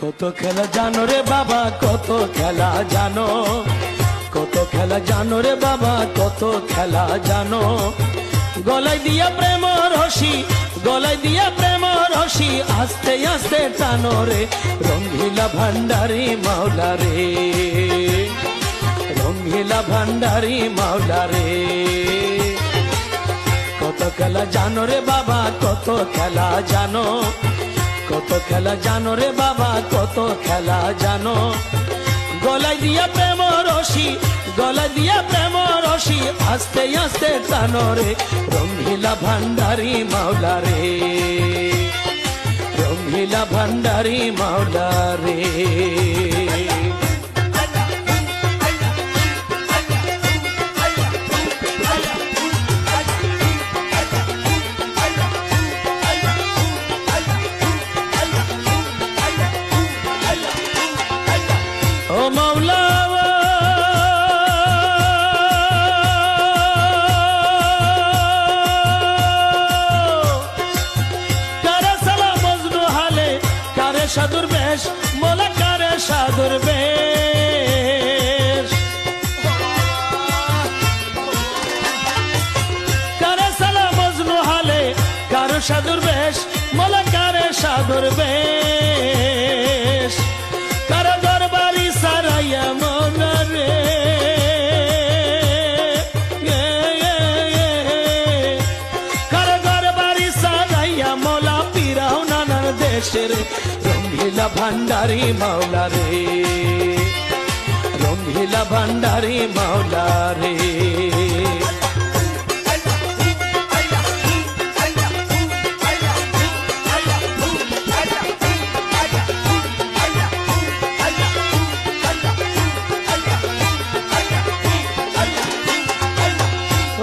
কত খেলা জানো রে বাবা, কত খেলা জানো, কত খেলা জানো রে বাবা, কত খেলা জানো। গলায় দিয়া প্রেম রশি, গলায় দিয়া প্রেম রশি, আস্তে আস্তে টানো রে রঙ্গিলা ভান্ডারি মাওলা রে, রঙ্গিলা ভান্ডারি মাওলা রে। কত খেলা জানো রে বাবা, কত খেলা জানো, কত খেলা জানো রে বাবা, কত খেলা জানো। গলায় দিয়া প্রেম রশি, গলায় দিয়া প্রেম রশি, আস্তে আস্তে টানো রে রঙ্গিলা ভান্ডারি মাওলা রে, রঙ্গিলা ভান্ডারি মাওলা রে। ও মাওলা কারে সালাম মজনু হালে, কারে সাধুর বেশ, মোলা কারে সাধুর বেশ, কারে সালাম মজনু হালে, কারে সাধুর বেশ, মোলা কারে সাধুর বেশ। কারো দরবারি সারাইয়া মোলা রে, কারো দরবারি সারাইয়া মোলা পিরাও নানার দেশের রঙ্গিলা ভান্ডারি মাওলা রে, রঙ্গিলা ভান্ডারি মাওলা রে।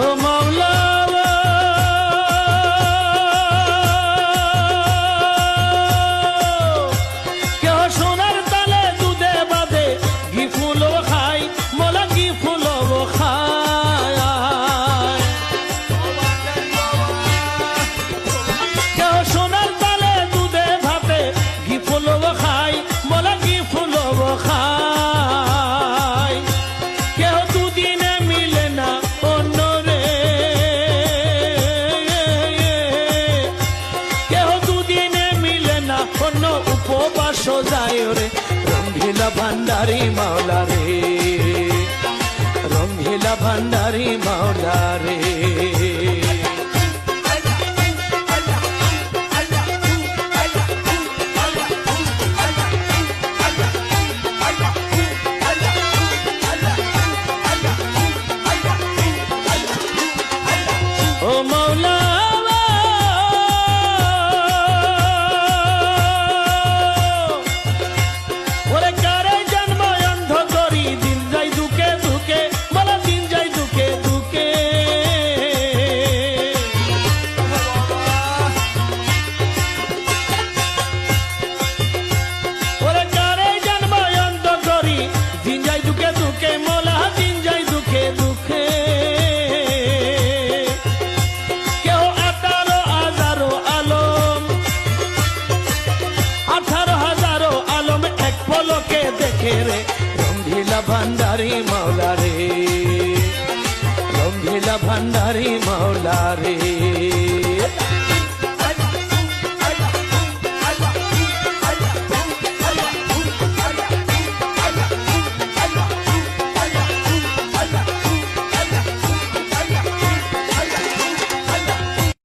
ও মাওলা কেহ সোনার তালে দুধে বাঁধে, ঘি ফুলো খাই মোলা ঘি ফুলো খায়। কেহ সোনার তালে দুধে ভাতে, ঘি ফুলো খাই মোলা ঘি ফুলো খায়। কেহ দুদিনে মিলে না অন্য রে, কেহ দুদিনে মিলে না অন্য, উপবাস যায় রে রঙ্গিলা ভান্ডারি মাওলা রে, রঙ্গিলা ভান্ডারি মাওলা রে। ও মাওলা ওরে কারে জন্ম অন্ধ করি, দিন যাই দুকে দুকে, বলা দিন যাই দুকে দুকে। ওরে কারে জন্ম অন্ধ করি, দিন যাই দুকে দুকে, মোলা দিন যাই দুকে দুকে। কেউ 18,000 আলম, 18,000 আলম এক পলকে দেখে রে রঙ্গিলা ভান্ডারি মাওলা রে।